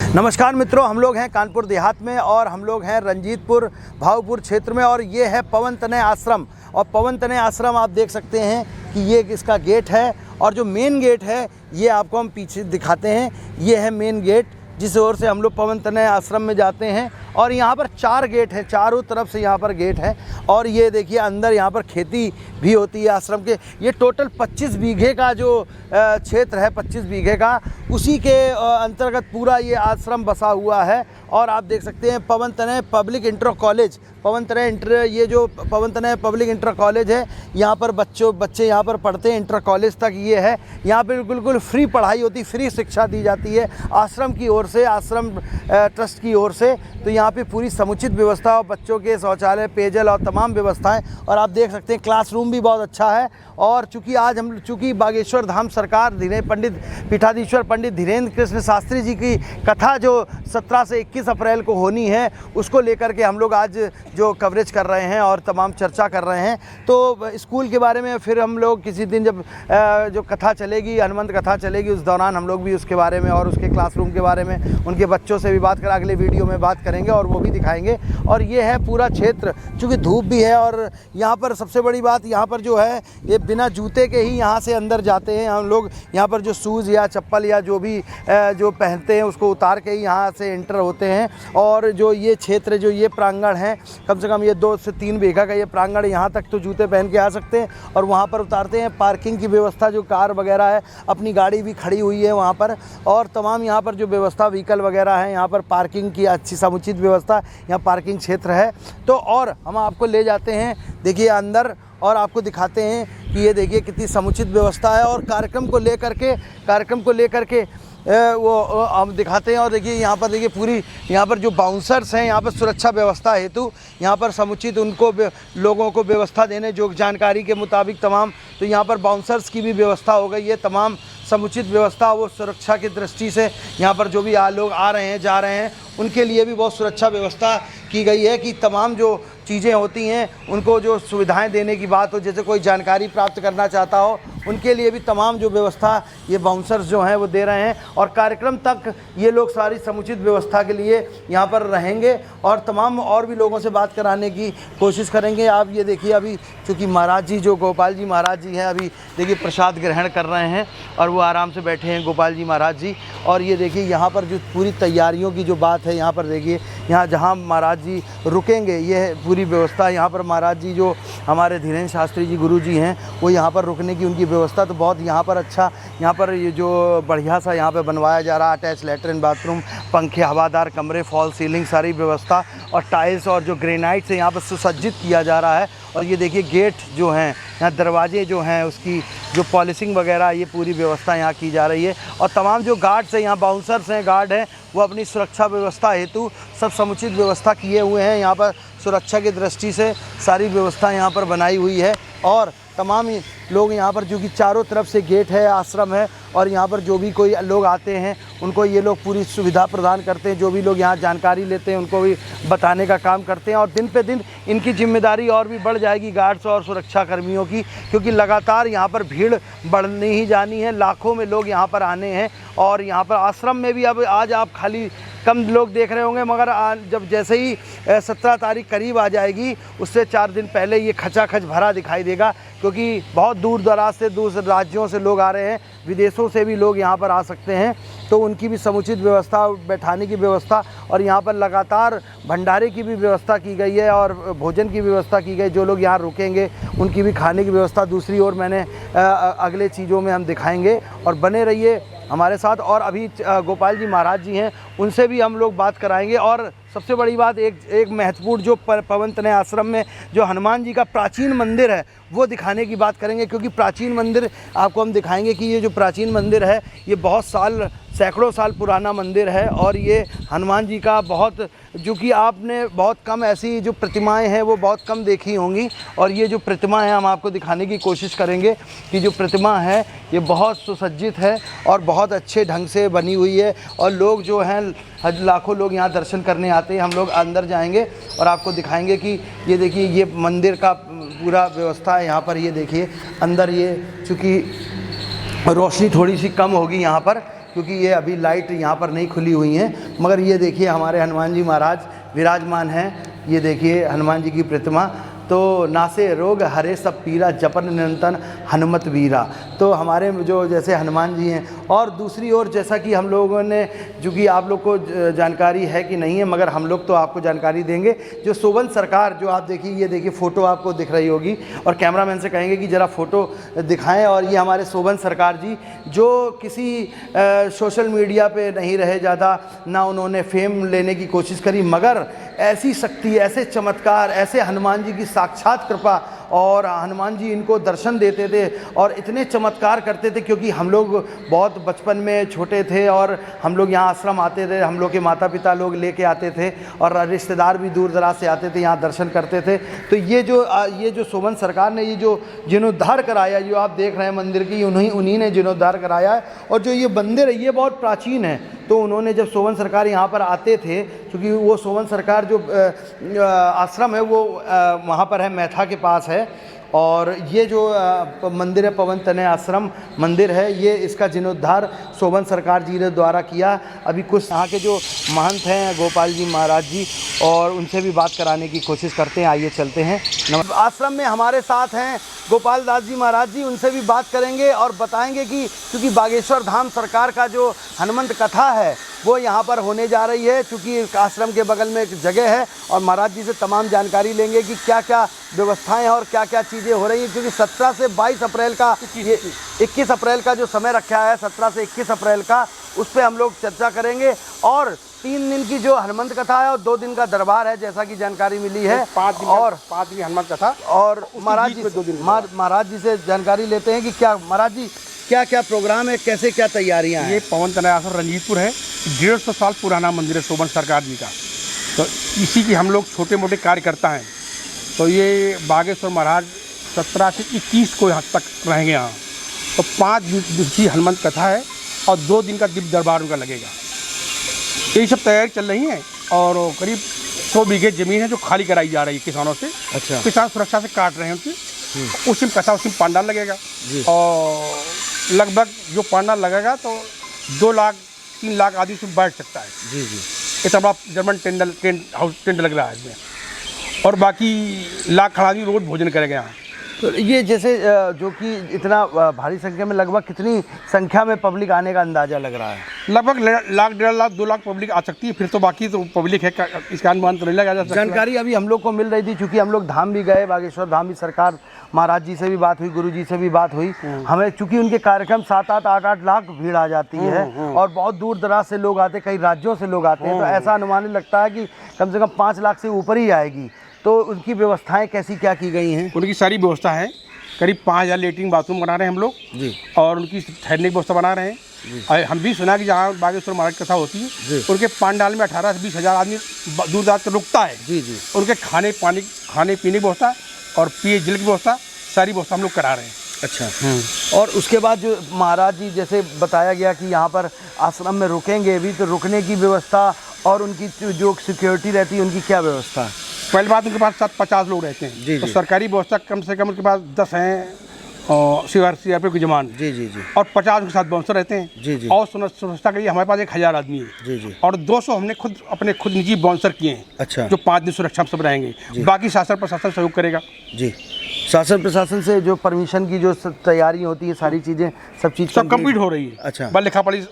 नमस्कार मित्रों, हम लोग हैं कानपुर देहात में और हम लोग हैं रंजीतपुर भावपुर क्षेत्र में और ये है पवन तनय आश्रम। और पवन तनय आश्रम आप देख सकते हैं कि ये इसका गेट है और जो मेन गेट है ये आपको हम पीछे दिखाते हैं। ये है मेन गेट जिस ओर से हम लोग पवन तनय आश्रम में जाते हैं और यहाँ पर 4 गेट हैं, चारों तरफ से यहाँ पर गेट है। और ये देखिए अंदर यहाँ पर खेती भी होती है आश्रम के। ये टोटल 25 बीघे का जो क्षेत्र है, 25 बीघे का, उसी के अंतर्गत पूरा ये आश्रम बसा हुआ है। और आप देख सकते हैं पवन तनय पब्लिक इंटर कॉलेज, पवन तनय ये जो पवन तनय पब्लिक इंटर कॉलेज है, यहाँ पर बच्चे यहाँ पर पढ़ते हैं, इंटर कॉलेज तक ये है। यहाँ पर बिल्कुल फ्री पढ़ाई होती, फ्री शिक्षा दी जाती है आश्रम की ओर से, आश्रम ट्रस्ट की ओर से। तो यहाँ पे पूरी समुचित व्यवस्था और बच्चों के शौचालय, पेयजल और तमाम व्यवस्थाएं। और आप देख सकते हैं क्लासरूम भी बहुत अच्छा है। और चूँकि बागेश्वर धाम सरकार पीठाधीश्वर पंडित धीरेन्द्र कृष्ण शास्त्री जी की कथा जो 17 से 21 अप्रैल को होनी है, उसको लेकर के हम लोग आज जो कवरेज कर रहे हैं और तमाम चर्चा कर रहे हैं। तो स्कूल के बारे में फिर हम लोग किसी दिन जब जो कथा चलेगी, हनुमंत कथा चलेगी, उस दौरान हम लोग भी उसके बारे में और उसके क्लासरूम के बारे में उनके बच्चों से भी बात कर अगले वीडियो में बात करेंगे और वो भी दिखाएंगे। और ये है पूरा क्षेत्र, चूँकि धूप भी है और यहाँ पर सबसे बड़ी बात, यहाँ पर जो है ये बिना जूते के ही यहाँ से अंदर जाते हैं हम लोग। यहाँ पर जो शूज़ या चप्पल या जो भी जो पहनते हैं उसको उतार के ही यहाँ से एंटर होते हैं। और जो ये क्षेत्र, जो ये प्रांगण है, कम से कम ये 2 से 3 बीघा का ये प्रांगण, यहाँ तक तो जूते पहन के आ सकते हैं और वहाँ पर उतारते हैं। पार्किंग की व्यवस्था, जो कार वगैरह है, अपनी गाड़ी भी खड़ी हुई है वहाँ पर। और तमाम यहाँ पर जो व्यवस्था व्हीकल वगैरह है, यहाँ पर पार्किंग की अच्छी समुचित व्यवस्था, यहाँ पार्किंग क्षेत्र है। तो और हम आपको ले जाते हैं, देखिए अंदर, और आपको दिखाते हैं कि ये देखिए कितनी समुचित व्यवस्था है। और कार्यक्रम को लेकर के वो हम दिखाते हैं। और देखिए यहाँ पर, देखिए पूरी यहाँ पर जो बाउंसर्स हैं, यहाँ पर सुरक्षा व्यवस्था हेतु यहाँ पर समुचित उनको लोगों को व्यवस्था देने, जो जानकारी के मुताबिक तमाम, तो यहाँ पर बाउंसर्स की भी व्यवस्था हो गई है। तमाम समुचित व्यवस्था, वो सुरक्षा की दृष्टि से यहाँ पर जो भी लोग आ रहे हैं, जा रहे हैं, उनके लिए भी बहुत सुरक्षा व्यवस्था की गई है कि तमाम जो चीज़ें होती हैं उनको जो सुविधाएं देने की बात हो, जैसे कोई जानकारी प्राप्त करना चाहता हो, उनके लिए भी तमाम जो व्यवस्था ये बाउंसर्स जो हैं वो दे रहे हैं। और कार्यक्रम तक ये लोग सारी समुचित व्यवस्था के लिए यहाँ पर रहेंगे और तमाम और भी लोगों से बात कराने की कोशिश करेंगे। आप ये देखिए, अभी चूँकि महाराज जी, जो गोपाल जी महाराज जी हैं, अभी देखिए प्रसाद ग्रहण कर रहे हैं और वो आराम से बैठे हैं, गोपाल जी महाराज जी। और ये देखिए यहाँ पर जो पूरी तैयारियों की जो बात है, यहाँ पर देखिए, यहाँ जहाँ महाराज जी रुकेंगे, ये पूरी व्यवस्था। यहाँ पर महाराज जी जो हमारे धीरेन्द्र शास्त्री जी गुरु जी हैं, वो यहाँ पर रुकने की उनकी व्यवस्था तो बहुत यहाँ पर अच्छा, यहाँ पर ये जो बढ़िया सा यहाँ पे बनवाया जा रहा है, अटैच लैट्रिन बाथरूम, पंखे, हवादार कमरे, फॉल सीलिंग, सारी व्यवस्था, और टाइल्स और जो ग्रेनाइट से यहाँ पर सुसज्जित किया जा रहा है। और ये देखिए गेट जो हैं, यहाँ दरवाजे जो हैं, उसकी जो पॉलिशिंग वगैरह, ये पूरी व्यवस्था यहाँ की जा रही है। और तमाम जो गार्ड्स हैं, यहाँ बाउंसर्स हैं, गार्ड हैं, वो अपनी सुरक्षा व्यवस्था हेतु सब समुचित व्यवस्था किए हुए हैं। यहाँ पर सुरक्षा की दृष्टि से सारी व्यवस्था यहाँ पर बनाई हुई है। और तमाम लोग यहाँ पर, जो कि चारों तरफ से गेट है, आश्रम है, और यहाँ पर जो भी कोई लोग आते हैं उनको ये लोग पूरी सुविधा प्रदान करते हैं। जो भी लोग यहाँ जानकारी लेते हैं उनको भी बताने का काम करते हैं। और दिन पे दिन इनकी जिम्मेदारी और भी बढ़ जाएगी, गार्ड्स और सुरक्षा कर्मियों की, क्योंकि लगातार यहाँ पर भीड़ बढ़नी ही जानी है। लाखों में लोग यहाँ पर आने हैं। और यहाँ पर आश्रम में भी अब आज आप खाली कम लोग देख रहे होंगे, मगर जब जैसे ही 17 तारीख करीब आ जाएगी, उससे 4 दिन पहले ये खचाखच भरा दिखाई देगा, क्योंकि बहुत दूर दराज से, दूसरे राज्यों से लोग आ रहे हैं, विदेशों से भी लोग यहाँ पर आ सकते हैं। तो उनकी भी समुचित व्यवस्था, बैठाने की व्यवस्था, और यहाँ पर लगातार भंडारे की भी व्यवस्था की गई है और भोजन की व्यवस्था की गई। जो लोग यहाँ रुकेंगे उनकी भी खाने की व्यवस्था दूसरी ओर मैंने अगले चीज़ों में हम दिखाएंगे। और बने रहिए हमारे साथ। और अभी गोपाल जी महाराज जी हैं, उनसे भी हम लोग बात कराएंगे। और सबसे बड़ी बात, एक महत्वपूर्ण जो पवन तनय आश्रम में जो हनुमान जी का प्राचीन मंदिर है, वो दिखाने की बात करेंगे। क्योंकि प्राचीन मंदिर आपको हम दिखाएंगे कि ये जो प्राचीन मंदिर है, ये बहुत साल, सैकड़ों साल पुराना मंदिर है। और ये हनुमान जी का बहुत, जो कि आपने बहुत कम ऐसी जो प्रतिमाएं हैं वो बहुत कम देखी होंगी। और ये जो प्रतिमा है, हम आपको दिखाने की कोशिश करेंगे कि जो प्रतिमा है ये बहुत सुसज्जित है और बहुत अच्छे ढंग से बनी हुई है। और लोग जो हैं, लाखों लोग यहाँ दर्शन करने आते हैं। हम लोग अंदर जाएंगे और आपको दिखाएंगे कि ये देखिए, ये मंदिर का पूरा व्यवस्था है यहाँ पर। ये देखिए अंदर, ये चूँकि रोशनी थोड़ी सी कम होगी यहाँ पर, क्योंकि ये अभी लाइट यहाँ पर नहीं खुली हुई हैं। मगर ये देखिए हमारे हनुमान जी महाराज विराजमान हैं। ये देखिए हनुमान जी की प्रतिमा। तो नासे रोग हरे सब पीरा जपन निरंतर हनुमत वीरा। तो हमारे जो जैसे हनुमान जी हैं, और दूसरी ओर जैसा कि हम लोगों ने, चूँकि आप लोग को जानकारी है कि नहीं है, मगर हम लोग तो आपको जानकारी देंगे। जो शोभन सरकार, जो आप देखिए, ये देखिए फ़ोटो आपको दिख रही होगी, और कैमरामैन से कहेंगे कि ज़रा फ़ोटो दिखाएं। और ये हमारे शोभन सरकार जी, जो किसी सोशल मीडिया पे नहीं रहे ज़्यादा, ना उन्होंने फेम लेने की कोशिश करी, मगर ऐसी शक्ति, ऐसे चमत्कार, ऐसे हनुमान जी की साक्षात कृपा, और हनुमान जी इनको दर्शन देते थे और इतने चमत्कार करते थे। क्योंकि हम लोग बहुत बचपन में छोटे थे और हम लोग यहाँ आश्रम आते थे, हम लोग के माता पिता लोग लेके आते थे, और रिश्तेदार भी दूर दराज से आते थे, यहाँ दर्शन करते थे। तो ये जो शोभन सरकार ने ये जो जीर्णोद्धार कराया, जो आप देख रहे हैं मंदिर की, उन्हीं ने जीर्णोद्धार कराया है। और जो ये मंदिर है ये बहुत प्राचीन है। तो उन्होंने जब शोभन सरकार यहाँ पर आते थे, क्योंकि वो शोभन सरकार जो आश्रम है वो वहाँ पर है, मैथा के पास है। और ये जो मंदिर है, पवन तनय आश्रम मंदिर है, ये इसका जीर्णोद्धार शोभन सरकार जी ने द्वारा किया। अभी कुछ यहाँ के जो महंत हैं गोपाल जी महाराज जी, और उनसे भी बात कराने की कोशिश करते हैं। आइए चलते हैं। आश्रम में हमारे साथ हैं गोपाल दास जी महाराज जी, उनसे भी बात करेंगे और बताएंगे कि क्योंकि बागेश्वर धाम सरकार का जो हनुमंत कथा है वो यहाँ पर होने जा रही है, क्योंकि आश्रम के बगल में एक जगह है, और महाराज जी से तमाम जानकारी लेंगे कि क्या क्या व्यवस्थाएं हैं और क्या क्या चीज़ें हो रही हैं। क्योंकि 17 से 22 अप्रैल का, ये 21 अप्रैल का जो समय रखा है, 17 से 21 अप्रैल का, उस पर हम लोग चर्चा करेंगे। और 3 दिन की जो हनुमंत कथा है और 2 दिन का दरबार है, जैसा कि जानकारी मिली है। 5 दिन हनुमंत कथा, और महाराज जी से जानकारी लेते हैं कि क्या महाराज जी क्या क्या प्रोग्राम है, कैसे क्या तैयारियां हैं। ये पवन तनय आश्रम रंजीतपुर है, 150 साल पुराना मंदिर है शोभन सरकार जी का। तो इसी की हम लोग छोटे मोटे कार्यकर्ता हैं। तो ये बागेश्वर महाराज 17 से 21 को यहाँ तक रहेंगे यहाँ। तो 5 दिवसीय हनुमंत कथा है और 2 दिन का दिव्य दरबार उनका लगेगा। यही सब तैयारी चल रही है। और करीब 100 बीघे ज़मीन है जो खाली कराई जा रही है किसानों से। अच्छा। किसान सुरक्षा से काट रहे हैं उनकी। उसी में कथा, उसी में पंडाल लगेगा। और लगभग जो पंडाल लगेगा तो 2 लाख 3 लाख आदमी उसमें बैठ सकता है। जी जी। इतना बड़ा जर्मन टेंट लग रहा है इसमें। और बाकी लाख खड़ा आदमी रोज भोजन करेगा यहाँ। तो ये जैसे जो कि इतना भारी संख्या में, लगभग कितनी संख्या में पब्लिक आने का अंदाज़ा लग रहा है? लगभग 1 लाख 1.5 लाख 2 लाख पब्लिक आ सकती है। फिर तो बाकी तो पब्लिक है, इसका अनुमान तो नहीं लगा जा सकता। जानकारी अभी हम लोग को मिल रही थी, चूँकि हम लोग धाम भी गए, बागेश्वर धाम भी, सरकार महाराज जी से भी बात हुई, गुरु जी से भी बात हुई हमें। चूँकि उनके कार्यक्रम 7-8 8-8 लाख भीड़ आ जाती है, और बहुत दूर दराज से लोग आते, कई राज्यों से लोग आते हैं। तो ऐसा अनुमान लगता है कि कम से कम 5 लाख से ऊपर ही आएगी। तो उनकी व्यवस्थाएं कैसी क्या की गई हैं? उनकी सारी व्यवस्था है। करीब 5000 लेटरिन बाथरूम बना रहे हैं हम लोग जी, और उनकी ठहरने की व्यवस्था बना रहे हैं। और हम भी सुना कि जहाँ बागेश्वर महाराज कथा होती है उनके पंडाल में 18 से 20 हज़ार आदमी दूर दराज से रुकता है। जी जी। उनके खाने पीने की व्यवस्था और पेय जल की व्यवस्था, सारी व्यवस्था हम लोग करा रहे हैं। अच्छा। और उसके बाद जो महाराज जी, जैसे बताया गया कि यहाँ पर आश्रम में रुकेंगे भी, तो रुकने की व्यवस्था और उनकी जो सिक्योरिटी रहती है, उनकी क्या व्यवस्था है? पहली बात, उनके पास 50 लोग रहते हैं। जी तो जी। सरकारी व्यवस्था कम से कम उनके पास 10 हैं और CRPF के जवान। जी जी जी। और 50 के साथ बाउंसर रहते हैं। जी जी। और सुरक्षा के लिए हमारे पास 1000 आदमी है। जी जी। और 200 हमने अपने खुद निजी बाउंसर किए हैं। अच्छा। जो 5 दिन सुरक्षा में सब रहेंगे। बाकी शासन प्रशासन सहयोग करेगा। जी। शासन प्रशासन से जो परमिशन की जो तैयारी होती है, सारी चीज़ें, सब कंप्लीट हो रही है। अच्छा। बस लिखा पढ़ी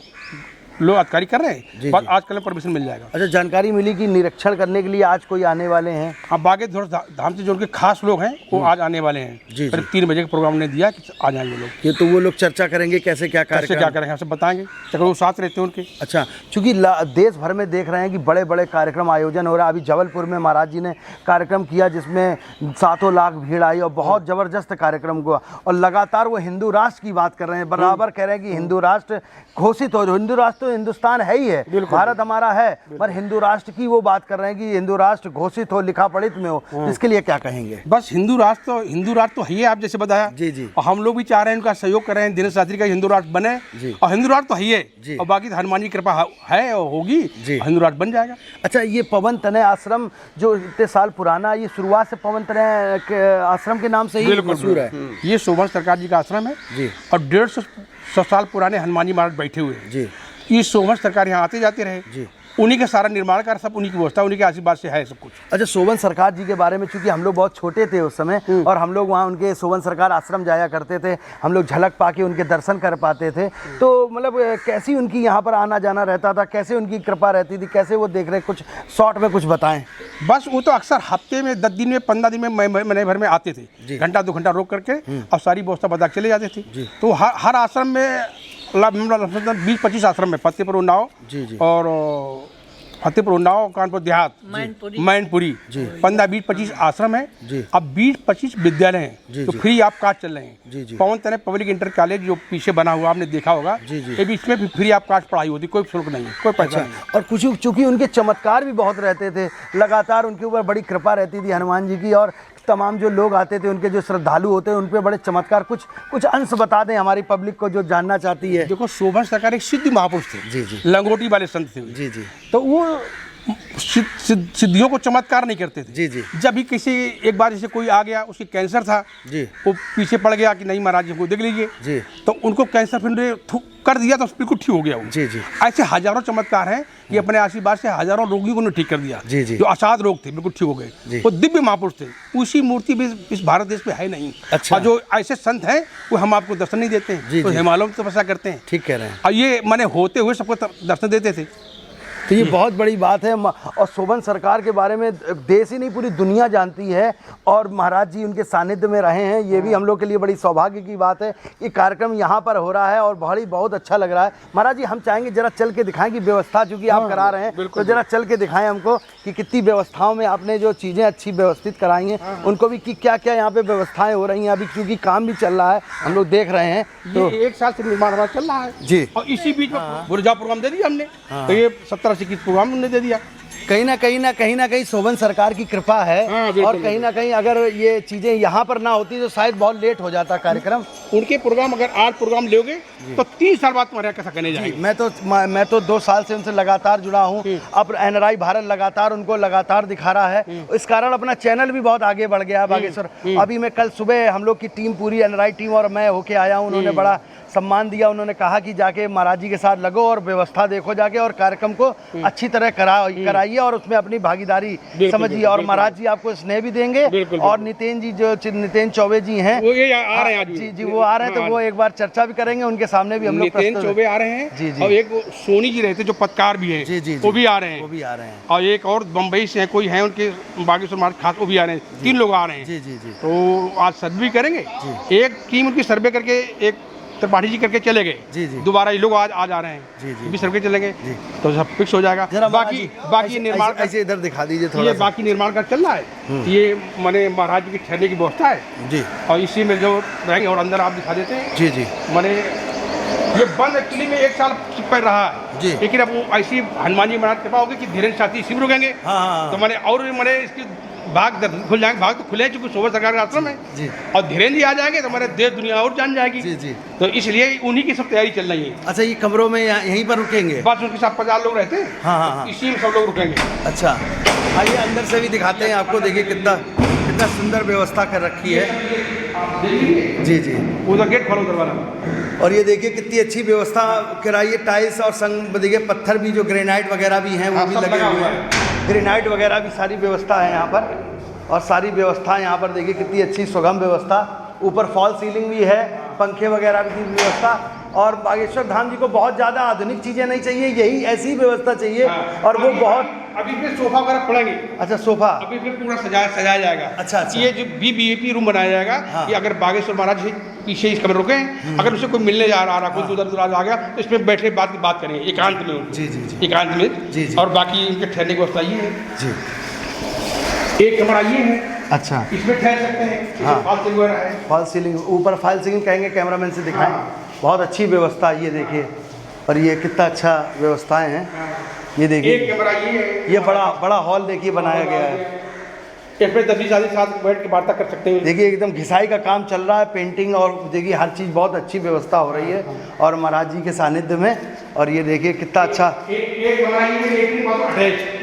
लोग अधिकारी कर रहे हैं। बस आज कल परमिशन मिल जाएगा। अच्छा। जानकारी मिली कि निरीक्षण करने के लिए आज कोई आने वाले हैं? हाँ, बागेश्वर धाम से जो उनके खास लोग हैं वो आज आने वाले हैं। जी। करीब 3 बजे का प्रोग्राम ने दिया कि आ जाएंगे लोग। ये तो वो लोग चर्चा करेंगे कैसे क्या कार्यक्रम, क्या करेंगे, हम सब बताएंगे। चक्र वो साथ रहते हैं उनके। अच्छा। चूँकि देश भर में देख रहे हैं कि बड़े बड़े कार्यक्रम आयोजन हो रहा है। अभी जबलपुर में महाराज जी ने कार्यक्रम किया जिसमें 7 लाख भीड़ आई, और बहुत ज़बरदस्त कार्यक्रम हुआ। और लगातार वो हिंदू राष्ट्र की बात कर रहे हैं, बराबर कह रहे हैं कि हिंदू राष्ट्र घोषित हो। हिंदू राष्ट्र तो तो हिंदुस्तान है ही है, भारत हमारा है, पर हिंदू राष्ट्र की वो बात कर रहे हैं कि हिंदू राष्ट्र घोषित हो, लिखा पढ़ित में हो, इसके लिए क्या कहेंगे? बस हिंदू राष्ट्र तो है ही, आप जैसे बताया जी जी, और हम लोग भी चाह रहे हैं, उनका सहयोग कर रहे हैं, दिनेश शास्त्री का हिंदू राष्ट्र बने और हिंदू राष्ट्र तो है ही, और बाकी हनुमान जी की कृपा है और होगी, हिंदू राष्ट्र बन जाएगा। अच्छा, ये पवन तनय आश्रम जो इतने साल पुराना, ये शुरुआत से पवन तनय आश्रम के नाम से ही मशहूर है। ये सोमवंश सरकार जी का आश्रम है जी, और 150 साल पुराने हनुमान जी महाराज बैठे हुए हैं जी। ये सोमवंश सरकार यहाँ आते जाते रहे जी, उन्हीं का सारा निर्माण कर, सब उन्हीं की व्यवस्था, उन्हीं के आशीर्वाद से है सब कुछ। अच्छा, सोवन सरकार जी के बारे में, चूंकि हम लोग बहुत छोटे थे उस समय और हम लोग वहाँ उनके सोवन सरकार आश्रम जाया करते थे, हम लोग झलक पाके उनके दर्शन कर पाते थे, तो मतलब कैसी उनकी यहाँ पर आना जाना रहता था, कैसे उनकी कृपा रहती थी, कैसे वो देख रहे, कुछ शॉर्ट में कुछ बताएं। बस वो तो अक्सर हफ्ते में 10 दिन में 15 दिन में महीने भर में आते थे, घंटा 2 घंटा रोक करके और सारी व्यवस्था बता चले जाते थे। तो हर आश्रम में 20-25 आश्रम में, फतेहपुर उन्नाव और फतेहपुर उन्नाव, कानपुर देहात, मैनपुरी 15-20-25 आश्रम है, अब 20-25 विद्यालय हैं तो फ्री ऑफ कास्ट चल रहे हैं। पवन तनय पब्लिक इंटर कॉलेज जो पीछे बना हुआ आपने देखा होगा, ये भी इसमें भी फ्री ऑफ कास्ट पढ़ाई होती, कोई शुल्क नहीं है, कोई पैसा नहीं। और कुछ चूंकि उनके चमत्कार भी बहुत रहते थे, लगातार उनके ऊपर बड़ी कृपा रहती थी हनुमान जी की, और तमाम जो लोग आते थे, उनके जो श्रद्धालु होते हैं, उन पे बड़े चमत्कार, कुछ अंश बता दें हमारी पब्लिक को जो जानना चाहती है। देखो, सोमवंश सरकार एक सिद्ध महापुरुष थे, जी, लंगोटी वाले संत थे, जी, तो वो सिद्धियों को चमत्कार नहीं करते थे। जी। जब भी किसी एक बार जैसे कोई आ गया, उसकी कैंसर था, वो पीछे पड़ गया कि नहीं महाराज जी को देख लीजिए, तो उनको कैंसर फिर कर दिया तो बिल्कुल ठीक हो गया वो। जी। ऐसे हजारों चमत्कार हैं कि अपने आशीर्वाद से हजारों रोगियों को ठीक कर दिया। जी। जो असाध रोग थे बिल्कुल ठीक हो गए। वो दिव्य महापुरुष थे, उसी मूर्ति भी इस भारत देश में है नहीं। अच्छा। और जो ऐसे संत हैं वो हम आपको दर्शन नहीं देते हैं, तो हिमालयों में तपस्या करते हैं। ठीक कह रहे हैं। और ये माने होते हुए सबको दर्शन देते थे। तो ये बहुत बड़ी बात है, और सोवन सरकार के बारे में देश ही नहीं पूरी दुनिया जानती है, और महाराज जी उनके सानिध्य में रहे हैं, ये भी हम लोग के लिए बड़ी सौभाग्य की बात है। ये कार्यक्रम यहाँ पर हो रहा है और बहुत अच्छा लग रहा है। महाराज जी, हम चाहेंगे जरा चल के दिखाएं कि व्यवस्था चूँकि आप करा रहे हैं, तो जरा चल के दिखाएं हमको कि कितनी व्यवस्थाओं में आपने जो चीज़ें अच्छी व्यवस्थित कराई हैं, उनको भी कि क्या क्या यहाँ पे व्यवस्थाएँ हो रही हैं अभी, क्योंकि काम भी चल रहा है, हम लोग देख रहे हैं। तो 1 साल से निर्माण हमारा चल रहा है जी, और इसी बीच में बुरजा प्रोग्राम दे दिया हमने, तो ये 17 की प्रोग्राम हमने दे दिया। कहीं ना कहीं सोवन सरकार की कृपा है। और कहीं ना कहीं अगर ये चीज़ें यहाँ पर ना होती तो शायद बहुत लेट हो जाता कार्यक्रम। उनके प्रोग्राम अगर आज प्रोग्राम लोगे तो 3 साल बाद तुम्हारे कैसा करने जाएंगे। मैं तो 2 साल से उनसे लगातार जुड़ा हूँ। अब NRI भारत लगातार उनको लगातार दिखा रहा है, इस कारण अपना चैनल भी बहुत आगे बढ़ गया है बागेश्वर। अभी मैं कल सुबह हम लोग की टीम, पूरी NRI टीम और मैं होके आया हूँ, उन्होंने बड़ा सम्मान दिया। उन्होंने कहा कि जाके महाराज जी के साथ लगो और व्यवस्था देखो जाके, और कार्यक्रम को अच्छी तरह कराइए और उसमें अपनी भागीदारी समझिए। और महाराज जी आपको स्नेह भी देंगे। और नितिन चौबे जी हैं, वो ये आ रहे हैं आज जी, वो आ रहे हैं, तो वो एक बार चर्चा भी करेंगे उनके सामने भी हम लोग। नितिन चौबे आ रहे हैं जी, और एक सोनी जी रहते जो पत्रकार भी हैं, जी, वो भी आ रहे हैं, और एक और बम्बई से कोई है उनके बागेश्वर महाराज खास, वो भी आ रहे हैं। 3 लोग आ रहे हैं। जी। तो आज सर्वे करेंगे, एक टीम उनकी सर्वे करके एक त्रिपाठी जी करके चले गए। जी। दोबारा ये लोग आज आ रहे हैं। जी। भी सर्वे चलेंगे तो सब फिक्स हो जाएगा। बाकी निर्माण ऐसे इधर दिखा दीजिए थोड़ा। ये बाकी निर्माण का चल रहा है। ये माने महाराज जी की ठहरने की व्यवस्था है जी, और इसी में जो रहेंगे। और अंदर आप दिखा देते हैं। जी। माने ये बंद एक्चुअली में 1 साल पर रहा है जी, लेकिन अब वो ऐसी हनुमान जी महाराज कृपा होगी कि धीरेन्द्र शास्त्री इसी में रुकेंगे। तो मैंने और मैंने इसकी भाग खुल जाएंगे। भाग तो खुले चूंकि सोवन सरकार का आश्रम है जी, और धीरेन्द्र जी आ जाएंगे तो हमारे देश दुनिया और जान जाएगी। जी। तो इसलिए उन्हीं की सब तैयारी चल रही है। अच्छा, ये कमरों में यहीं पर रुकेंगे? बस उनके साथ 50 लोग रहते हैं। हाँ। इसी में सब लोग रुकेंगे। अच्छा, आइए अंदर से भी दिखाते हैं आपको। देखिए कितना सुंदर व्यवस्था कर रखी है। जी। उधर गेट खोलो दरवाजा। और ये देखिए कितनी अच्छी व्यवस्था कराई है। टाइल्स और संग देखिए पत्थर भी, जो ग्रेनाइट वगैरह भी हैं वो भी लगे हुए हैं। ग्रेनाइट वगैरह भी सारी व्यवस्था है यहाँ पर, और सारी व्यवस्था यहाँ पर देखिए कितनी अच्छी सुगम व्यवस्था। ऊपर फॉल सीलिंग भी है, पंखे वगैरह की व्यवस्था। और बागेश्वर धाम जी को बहुत ज़्यादा आधुनिक चीज़ें नहीं चाहिए, यही ऐसी व्यवस्था चाहिए। और वो बहुत अभी फिर सोफा वगैरह पड़ेंगे। अच्छा, सोफा अभी फिर पूरा सजाया जाएगा। अच्छा। ये जो VIP रूम बनाया जाएगा, कि अगर बागेश्वर महाराज जी पीछे इस कमरे रुके हैं, अगर उसे कोई मिलने जा रहा कोई दूर आ गया तो इसमें बैठे बात करेंगे एकांत में। जी। एकांत में। और बाकी इनके ठहरने की व्यवस्था ये है जी। एक कमरा ये है। अच्छा, इसमें ठहर सकते हैं। हाँ, फॉल सीलिंग, ऊपर फॉल सीलिंग कहेंगे, कैमरामैन से दिखाएं। बहुत अच्छी व्यवस्था, ये देखिए और ये कितना अच्छा व्यवस्थाएं हैं। ये देखिए, एक कैमरा ये बड़ा हॉल देखिए बनाया गया है। इसमें 10-20 आदमी साथ बैठ के वार्ता कर सकते हैं। देखिए एकदम घिसाई का काम चल रहा है, पेंटिंग और देखिए हर चीज़ बहुत अच्छी व्यवस्था हो रही है और महाराज जी के सानिध्य में। और ये देखिए कितना अच्छा एक कमरा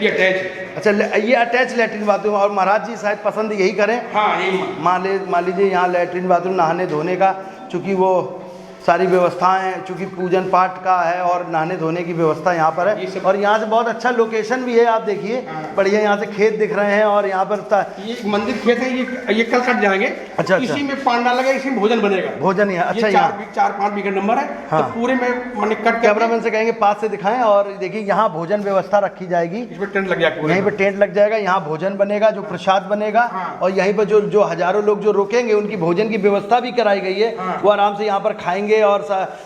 ये अटैच। अच्छा, ये अटैच लेटरिन बाथरूम। और महाराज जी शायद पसंद यही करें। हाँ, यही मान लीजिए यहाँ लेटरिन बाथरूम नहाने धोने का, चूँकि वो सारी व्यवस्थाएं, चूँकि पूजन पाठ का है और नहाने धोने की व्यवस्था यहाँ पर है। और यहाँ से बहुत अच्छा लोकेशन भी है, आप देखिए बढ़िया यहाँ से खेत दिख रहे हैं और यहाँ पर ये मंदिर खेत है। ये कल कट जाएंगे। अच्छा, इसी में पांडा लगा, इसी में भोजन बनेगा। भोजन ही है। अच्छा, 4-5 बीघा नंबर है। हाँ। तो पूरे में मैंने कट कैमरामैन से कहेंगे पास से दिखाएं। और देखिए यहाँ भोजन व्यवस्था रखी जाएगी, इसमें टेंट लग जाएगा, यहीं पे टेंट लग जाएगा, यहाँ भोजन बनेगा, जो प्रसाद बनेगा। और यहीं पर जो हजारों लोग जो रुकेंगे उनकी भोजन की व्यवस्था भी कराई गई है। वो आराम से यहाँ पर खाएंगे और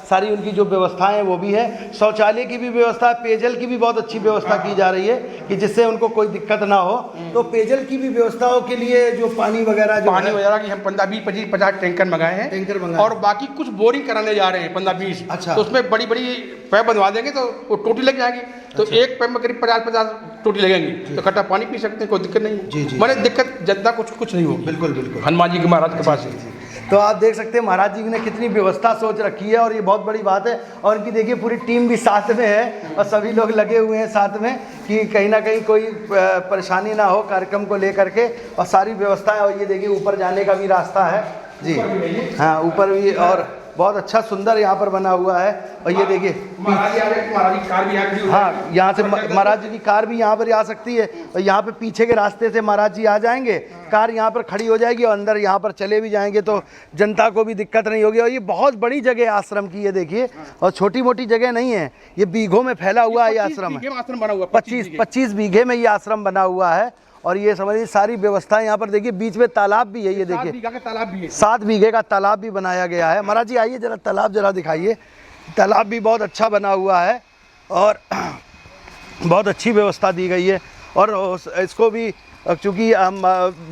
सारी उनकी जो व्यवस्थाएं हैं वो भी है। शौचालय की भी व्यवस्था, पेयजल की भी बहुत अच्छी व्यवस्था की जा रही है कि जिससे उनको कोई दिक्कत ना हो। तो पेयजल की भी व्यवस्थाओं के लिए जो पानी वगैरह की हम 15-20-50 टैंकर मंगाए हैं। टैंकर मंगाए और बाकी कुछ बोरिंग कराने जा रहे हैं 15-20। अच्छा। तो उसमें बड़ी पैप बनवा देंगे तो वो टोटी लग जाएगी। तो एक पैप में करीब 50-50 टोटी लगेंगी, तो खट्टा पानी पी सकते हैं, कोई दिक्कत नहीं। मैंने दिक्कत जनता कुछ नहीं होगी। बिल्कुल बिल्कुल, हनुमान जी के महाराज के पास। तो आप देख सकते हैं महाराज जी ने कितनी व्यवस्था सोच रखी है और ये बहुत बड़ी बात है। और इनकी देखिए पूरी टीम भी साथ में है और सभी लोग लगे हुए हैं साथ में कि कहीं ना कहीं कोई परेशानी ना हो कार्यक्रम को लेकर के। और सारी व्यवस्था है। और ये देखिए ऊपर जाने का भी रास्ता है जी। हाँ, ऊपर भी और बहुत अच्छा सुंदर यहाँ पर बना हुआ है। और ये देखिए महाराज की कार भी हाँ, यहाँ से महाराज जी की कार भी यहाँ पर आ सकती है। और यहाँ पे पीछे के रास्ते से महाराज जी आ जाएंगे, कार यहाँ पर खड़ी हो जाएगी और अंदर यहाँ पर चले भी जाएंगे, तो जनता को भी दिक्कत नहीं होगी। और ये बहुत बड़ी जगह आश्रम की है देखिए, और छोटी मोटी जगह नहीं है, ये बीघों में फैला हुआ है ये आश्रम है। 25 बीघे में ये आश्रम बना हुआ है। और ये समझिए सारी व्यवस्था यहाँ पर देखिए, बीच में तालाब भी है, ये देखिए 7 बीघे का तालाब भी बनाया गया है। महाराज जी आइए जरा तालाब जरा दिखाइए। तालाब भी बहुत अच्छा बना हुआ है और बहुत अच्छी व्यवस्था दी गई है। और इसको भी चूँकि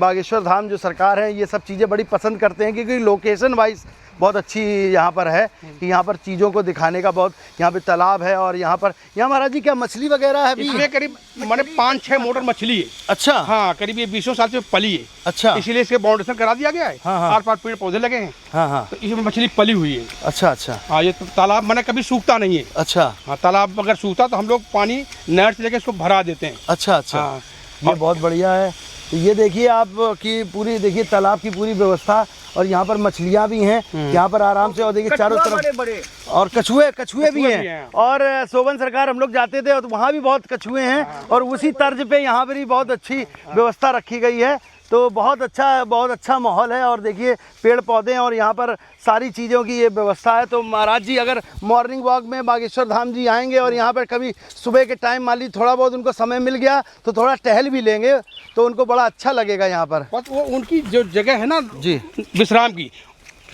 बागेश्वर धाम जो सरकार है ये सब चीज़ें बड़ी पसंद करते हैं क्योंकि लोकेशन वाइज बहुत अच्छी यहाँ पर है कि यहाँ पर चीज़ों को दिखाने का बहुत, यहाँ पे तालाब है। और यहाँ महाराज जी क्या मछली वगैरह है? इसमें करीब मैंने 5-6 मोटर मछली है। अच्छा। हाँ, करीब ये 20 साल से पली है। अच्छा, इसीलिए इसके बाउंडेशन करा दिया गया है। हाँ। आस-पास पेड़ पौधे लगे हैं। हाँ। तो इसमें मछली पली हुई है। अच्छा अच्छा। हाँ, ये तालाब मैंने कभी सूखता नहीं है। अच्छा। हाँ, तालाब अगर सूखता तो हम लोग पानी नहर से लेकर इसको भरा देते हैं। अच्छा अच्छा। हाँ, ये बहुत बढ़िया है। तो ये देखिए आप की पूरी देखिए तालाब की पूरी व्यवस्था। और यहाँ पर मछलियाँ भी हैं यहाँ पर आराम से। और देखिए चारों तरफ बड़े और कछुए भी हैं। और सोबन सरकार हम लोग जाते थे तो वहाँ भी बहुत कछुए हैं। और उसी तर्ज पे यहाँ पर भी बहुत अच्छी व्यवस्था रखी गई है। तो बहुत अच्छा माहौल है। और देखिए पेड़ पौधे हैं और यहाँ पर सारी चीज़ों की ये व्यवस्था है। तो महाराज जी अगर मॉर्निंग वॉक में बागेश्वर धाम जी आएंगे और यहाँ पर कभी सुबह के टाइम मान लीजिए थोड़ा बहुत उनको समय मिल गया तो थोड़ा टहल भी लेंगे तो उनको बड़ा अच्छा लगेगा यहाँ पर। वो उनकी जो जगह है ना जी विश्राम की,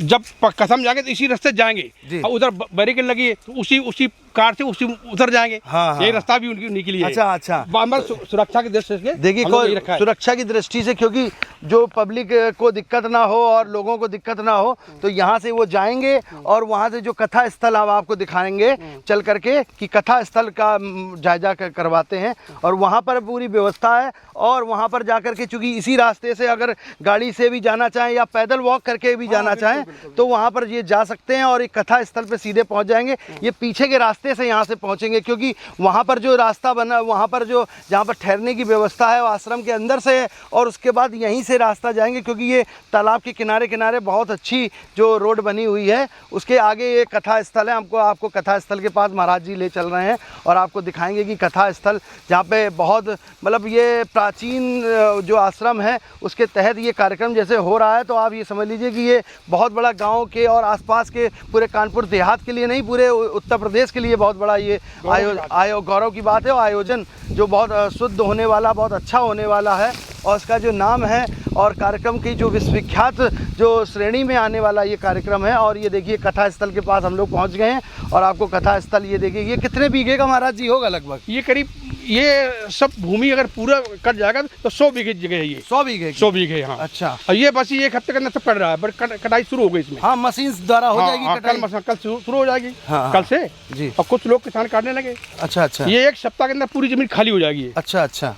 जब कसम जाएंगे तो इसी रास्ते जाएंगे। उधर बैरिकेड लगी है तो उसी कार से उतर जाएंगे। हाँ। यही रास्ता भी उनकी निकली है। अच्छा। सुरक्षा की दृष्टि से देखिए सुरक्षा की दृष्टि से, क्योंकि जो पब्लिक को दिक्कत ना हो और लोगों को दिक्कत ना हो तो यहाँ से वो जाएंगे और वहाँ से जो कथा स्थल अब आपको दिखाएंगे चल करके कि कथा स्थल का जायजा करवाते हैं। और वहाँ पर पूरी व्यवस्था है। और वहाँ पर जा कर के चूँकि इसी रास्ते से अगर गाड़ी से भी जाना चाहें या पैदल वॉक करके भी जाना चाहें तो वहाँ पर ये जा सकते हैं और एक कथा स्थल पे सीधे पहुँच जाएंगे। ये पीछे के रास्ते से यहाँ से पहुँचेंगे क्योंकि वहाँ पर जो रास्ता बना, वहाँ पर जो जहाँ पर ठहरने की व्यवस्था है वो आश्रम के अंदर से है। और उसके बाद यहीं से रास्ता जाएंगे क्योंकि ये तालाब के किनारे बहुत अच्छी जो रोड बनी हुई है उसके आगे ये कथा स्थल है। आपको कथा स्थल के पास महाराज जी ले चल रहे हैं और आपको दिखाएंगे कि कथा स्थल जहाँ पे बहुत मतलब ये प्राचीन जो आश्रम है उसके तहत ये कार्यक्रम जैसे हो रहा है। तो आप ये समझ लीजिए कि ये बहुत बड़ा गांव के और आसपास के पूरे कानपुर देहात के लिए नहीं, पूरे उत्तर प्रदेश के लिए बहुत बड़ा ये गौरव की बात है। और आयोजन जो बहुत शुद्ध होने वाला, बहुत अच्छा होने वाला है और इसका जो नाम है और कार्यक्रम की जो विश्वविख्यात जो श्रेणी में आने वाला ये कार्यक्रम है। और ये देखिए कथा स्थल के पास हम लोग पहुंच गए हैं और आपको कथा स्थल ये देखिए, ये कितने बीघे का महाराज जी होगा लगभग? ये करीब ये सब भूमि अगर पूरा कट जाएगा तो 100 बीघे जगह है ये। 100 बीघे 100 बीघे, हाँ। अच्छा। और ये बस ये 1 हफ्ते के अंदर सब कट रहा है, बट कटाई शुरू हो गई इसमें। हाँ, मशीन द्वारा हो जाएगी कटाई। कल शुरू हो जाएगी। हाँ, कल से जी। और कुछ लोग किसान काटने लगे। अच्छा अच्छा। ये 1 सप्ताह के अंदर पूरी जमीन खाली हो जाएगी। अच्छा अच्छा।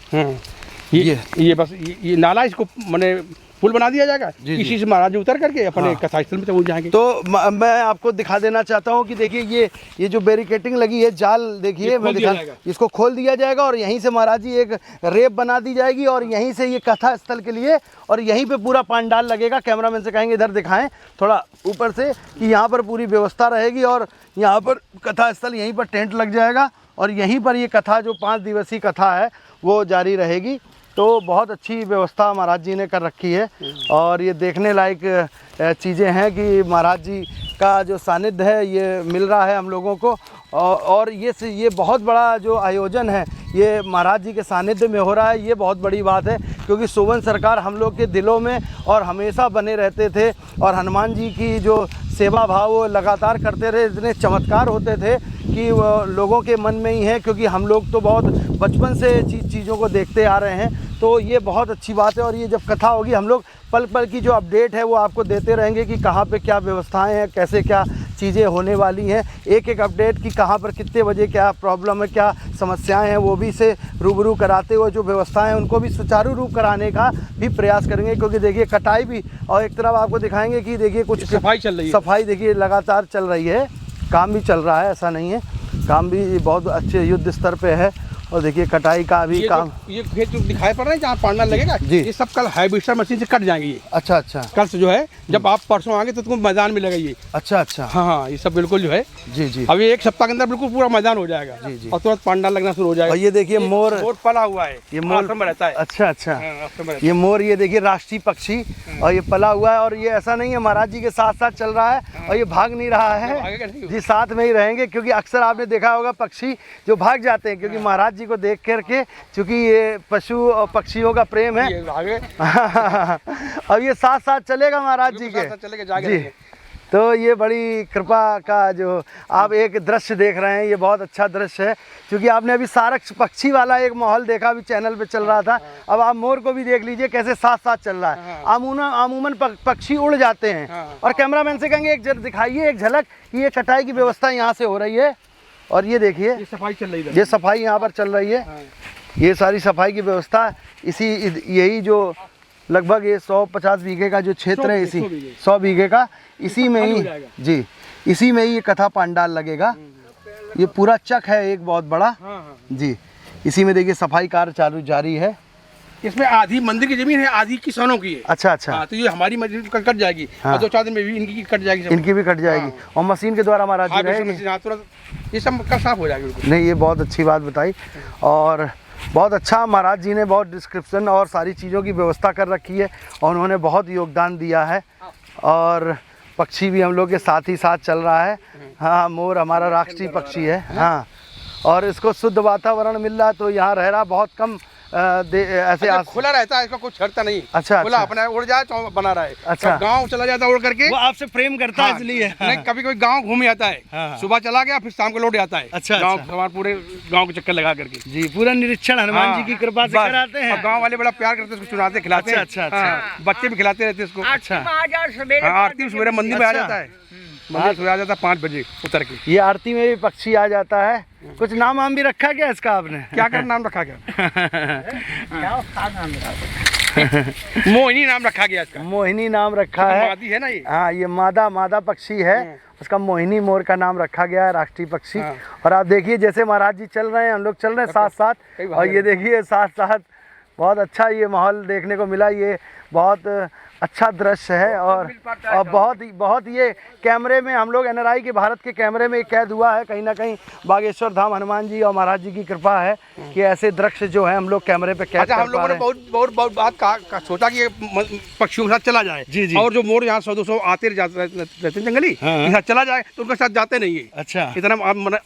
ये बस ये नाला, इसको मैंने पुल बना दिया जाएगा। इसी से महाराज उतर करके अपने कसाई स्थल में पहुंच जाएंगे। तो मैं आपको दिखा देना चाहता हूं कि देखिए ये जो बैरिकेटिंग लगी है, जाल देखिए, मैं दिखा, इसको खोल दिया जाएगा और यहीं से महाराज जी एक रेप बना दी जाएगी और यहीं से ये कथा स्थल के लिए, और यहीं पे पूरा पांडाल लगेगा। कैमरामैन से कहेंगे इधर दिखाएं थोड़ा ऊपर से कि यहाँ पर पूरी व्यवस्था रहेगी और यहाँ पर कथा स्थल, यहीं पर टेंट लग जाएगा और यहीं पर ये कथा जो 5 दिवसीय कथा है वो जारी रहेगी। तो बहुत अच्छी व्यवस्था महाराज जी ने कर रखी है और ये देखने लायक चीज़ें हैं कि महाराज जी का जो सानिध्य है ये मिल रहा है हम लोगों को। और ये बहुत बड़ा जो आयोजन है ये महाराज जी के सानिध्य में हो रहा है, ये बहुत बड़ी बात है, क्योंकि सोवन सरकार हम लोग के दिलों में और हमेशा बने रहते थे और हनुमान जी की जो सेवा भाव वो लगातार करते रहे। इतने चमत्कार होते थे कि वो लोगों के मन में ही है, क्योंकि हम लोग तो बहुत बचपन से चीज़ों को देखते आ रहे हैं। तो ये बहुत अच्छी बात है और ये जब कथा होगी हम लोग पल पल की जो अपडेट है वो आपको देते रहेंगे कि कहाँ पे क्या व्यवस्थाएं हैं, कैसे क्या चीज़ें होने वाली हैं, एक एक अपडेट कि कहाँ पर कितने बजे क्या प्रॉब्लम है, क्या समस्याएं हैं, वो भी से रूबरू कराते हुए जो व्यवस्थाएं हैं उनको भी सुचारू रूप कराने का भी प्रयास करेंगे। क्योंकि देखिए कटाई भी, और एक तरफ आपको दिखाएंगे कि देखिए कुछ सफाई चल रही है, सफाई देखिए लगातार चल रही है, काम भी चल रहा है, ऐसा नहीं है, काम भी बहुत अच्छे युद्ध स्तर पे है। और देखिए कटाई का भी काम, ये खेत जो दिखाई पड़ रहा है जहाँ पांडाल लगेगा जी, ये सब कल हार्वेस्टर मशीन से कट जाएंगे ये। अच्छा अच्छा। कल से जो है जब आप परसों आएंगे तो तुमको मैदान में लगेगा ये। अच्छा अच्छा। हाँ हाँ, ये सब बिल्कुल जो है जी जी अभी 1 सप्ताह के अंदर बिल्कुल पूरा मैदान हो जाएगा जी जी, और तुरंत पांडाल लगना शुरू हो जाएगा। और ये देखिए मोर पला हुआ है, ये मोर में रहता है। अच्छा अच्छा। ये मोर, ये देखिए राष्ट्रीय पक्षी, और ये पला हुआ है और ये ऐसा नहीं है, महाराज जी के साथ साथ चल रहा है और ये भाग नहीं रहा है जी, साथ में ही रहेंगे। क्योंकि अक्सर आपने देखा होगा पक्षी जो भाग जाते हैं, क्योंकि महाराज जी को देख करके, क्योंकि ये पशु और पक्षियों का प्रेम है अब ये साथ साथ चलेगा महाराज जी के जी। तो ये बड़ी कृपा का जो आप एक दृश्य देख रहे हैं, ये बहुत अच्छा दृश्य है। क्योंकि आपने अभी सारक पक्षी वाला एक माहौल देखा, अभी चैनल पे चल रहा था, अब आप मोर को भी देख लीजिए कैसे साथ साथ चल रहा है। अमूमन पक्षी उड़ जाते हैं। और कैमरामैन से कहेंगे एक दिखाइए एक झलक, ये कटाई की व्यवस्था यहाँ से हो रही है और ये देखिए सफाई चल रही है, ये सफाई यहाँ पर चल रही है। ये सारी सफाई की व्यवस्था यही जो लगभग ये 150 बीघे का जो क्षेत्र है, इसी 100 बीघे का, इसी में ही जी, इसी में ही ये कथा पांडाल लगेगा। ये पूरा चक है एक बहुत बड़ा जी, इसी में देखिए सफाई कार्य जारी है। इसमें आधी मंदिर की जमीन है, आधी किसानों की है। अच्छा अच्छा। तो ये हमारी मस्जिद कट जाएगी और 2-4 दिन में भी इनकी कट जाएगी, इनकी भी कट जाएगी और मशीन के द्वारा महाराज जी रहेंगे, ये सब कल साफ हो जाएगी। नहीं, ये बहुत अच्छी बात बताई और बहुत अच्छा, महाराज जी ने बहुत डिस्क्रिप्शन और सारी चीज़ों की व्यवस्था कर रखी है और उन्होंने बहुत योगदान दिया है। और पक्षी भी हम लोग के साथ ही साथ चल रहा है। हाँ, मोर हमारा राष्ट्रीय पक्षी है। हाँ, और इसको शुद्ध वातावरण मिल रहा है, तो यहाँ रह रहा बहुत कम ऐसे खुला रहता है, इसका कुछ छड़ता नहीं। अच्छा, खुला अपना उड़ जाए तो बना रहा है। अच्छा, गांव चला जाता है उड़ करके, वो आपसे प्रेम करता है इसलिए। नहीं, कभी कोई गांव घूम आता है, सुबह चला गया फिर शाम को लौट जाता है। अच्छा, गांव पूरे गांव के चक्कर लगा करके जी, पूरा निरीक्षण हनुमान जी की कृपा से कराते हैं। गांव वाले बड़ा प्यार करते हैं, उसको चुनाते खिलाते हैं। अच्छा, बच्चे भी खिलाते रहते हैं इसको। अच्छा, आरती सवेरे मंदिर में आ जाता है, मंदिर से आ जाता है 5 बजे उतर के। ये आरती में भी पक्षी आ जाता है। कुछ नाम भी रखा क्या इसका आपने? क्या नाम रखा गया? मोहिनी नाम रखा गया इसका। मोहिनी नाम रखा है। मादी है ना ये? हाँ, ये मादा पक्षी है, उसका मोहिनी मोर का नाम रखा गया है, राष्ट्रीय पक्षी। और आप देखिए जैसे महाराज जी चल रहे हैं, हम लोग चल रहे हैं साथ साथ, और ये देखिए साथ साथ बहुत अच्छा ये माहौल देखने को मिला। ये बहुत अच्छा दृश्य है और बहुत ये कैमरे में हम लोग NRI के भारत के कैमरे में कैद हुआ है। कहीं ना कहीं बागेश्वर धाम हनुमान जी और महाराज जी की कृपा है कि ऐसे दृश्य जो है हम लोग कैमरे पे कैद कर पा रहे हैं। हम लोगों ने बहुत बात सोचा कि पक्षियों के साथ चला जाए जी। और जो मोर यहाँ 100-200 आते रहते हैं जंगली, साथ चला जाए तो उनके साथ जाते नहीं है। अच्छा, इतना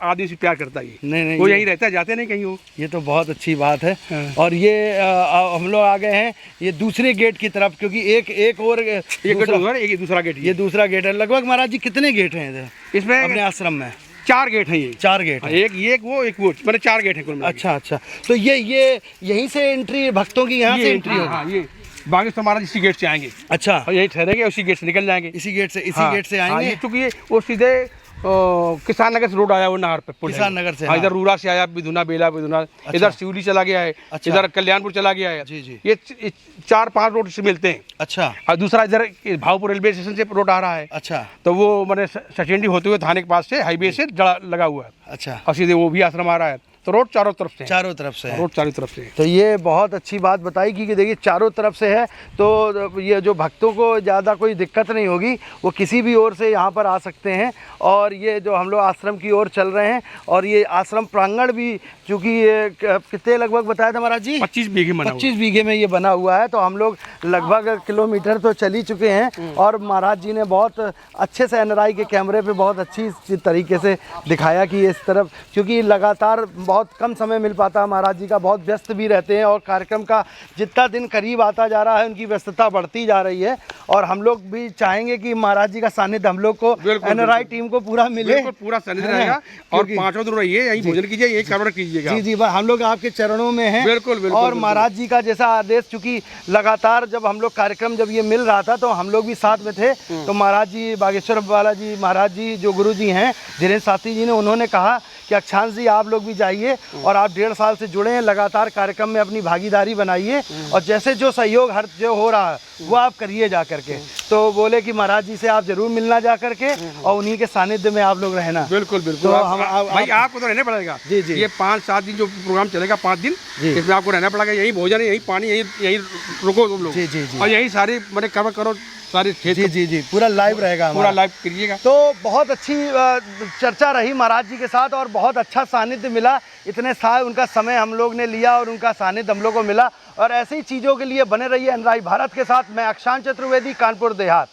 आदमी से प्यार करता है, नहीं वो यही रहता है, जाते नहीं कहीं वो। ये तो बहुत अच्छी बात है। और ये हम लोग आ गए हैं ये दूसरे गेट की तरफ, क्योंकि एक और दूसरा गेट, ये दूसरा गेट है। लगभग महाराज जी कितने गेट हैं इधर इसमें अपने आश्रम में? 4 गेट हैं ये। 4 गेट हैं। एक ये, एक वो, मैंने 4 गेट हैं कुल मिला के। अच्छा अच्छा, तो ये यहीं से एंट्री, भक्तों की यहाँ से एंट्री होगी? हाँ, ये बागेश्वर महाराज इसी गेट से आएंगे। अच्छा, और यही ठहरेंगे, उसी गेट से निकल जाएंगे। इसी गेट से हाँ, गेट से आएंगे। क्योंकि ये वो सीधे किसान नगर से रोड आया, वो नहर पे पुल है। किसान नगर से, हाँ, हाँ। इधर रूरा से आया, बिधुना, बेला बिधुना, इधर शिवली चला गया है, अच्छा। इधर कल्याणपुर चला गया है। जी जी। ये 4-5 रोड से मिलते हैं। अच्छा और दूसरा इधर भावपुर रेलवे स्टेशन से रोड आ रहा है। अच्छा तो वो मैंने सचेंडी होते हुए थाने के पास से हाईवे से लगा हुआ है, अच्छा, और सीधे वो भी आश्रम आ रहा है। तो रोड चारों तरफ से है। चारों तरफ से है। रोड चारों तरफ से है। तो ये बहुत अच्छी बात बताई कि देखिए चारों तरफ से है, तो ये जो भक्तों को ज़्यादा कोई दिक्कत नहीं होगी, वो किसी भी ओर से यहाँ पर आ सकते हैं। और ये जो हम लोग आश्रम की ओर चल रहे हैं, और ये आश्रम प्रांगण भी, चूँकि ये कितने लगभग बताया था महाराज जी? 25 बीघे बना 25 बीघे में ये बना हुआ है। तो हम लोग लगभग किलोमीटर तो चल ही चुके हैं, और महाराज जी ने बहुत अच्छे से NRI के कैमरे पे बहुत अच्छी तरीके से दिखाया कि इस तरफ, क्योंकि लगातार बहुत कम समय मिल पाता है महाराज जी का, बहुत व्यस्त भी रहते हैं, और कार्यक्रम का जितना दिन करीब आता जा रहा है उनकी व्यस्तता बढ़ती जा रही है। और हम लोग भी चाहेंगे कि महाराज जी का सानिध्य हम लोग को, NRI टीम को पूरा मिले, पूरा सानिध्य रहेगा। और 5 दिन रहिए, यहीं भोजन कीजिए, यहीं कवर कीजिएगा। जी जी, हम लोग आपके चरणों में हैं। बिल्कुल। और महाराज जी का जैसा आदेश, चूंकि लगातार जब हम लोग कार्यक्रम जब ये मिल रहा था तो हम लोग भी साथ में थे। तो महाराज जी, बागेश्वर बालाजी महाराज जी जो गुरु जी हैं, धीरेन्द्र शास्त्री जी ने, उन्होंने कहा कि अक्षांश जी आप लोग भी जाइए, और आप 1.5 साल से जुड़े हैं, लगातार कार्यक्रम में अपनी भागीदारी बनाइए, और जैसे जो सहयोग हर जो हो रहा है वो आप करिए जा करके। तो बोले कि महाराज जी से आप जरूर मिलना जा करके, और उन्हीं के सानिध्य में आप लोग रहना। बिल्कुल। तो भाई आपको तो रहना पड़ेगा। जी जी। ये 5-7 दिन जो प्रोग्राम चलेगा, 5 दिन, इसमें आपको रहना पड़ेगा। यही भोजन, यही पानी, यही रुको तुम लोग। जी जी जी। और यही सारी मैंने कवर करो सारे खेत। जी जी, पूरा लाइव रहेगा, पूरा लाइव करिएगा। तो बहुत अच्छी चर्चा रही महाराज जी के साथ, और बहुत अच्छा सानिध्य मिला। इतने साल उनका समय हम लोग ने लिया, और उनका सानिध्य हम लोग को मिला। और ऐसी चीज़ों के लिए बने रहिए NRI भारत के साथ। मैं अक्षांश चतुर्वेदी, कानपुर देहात।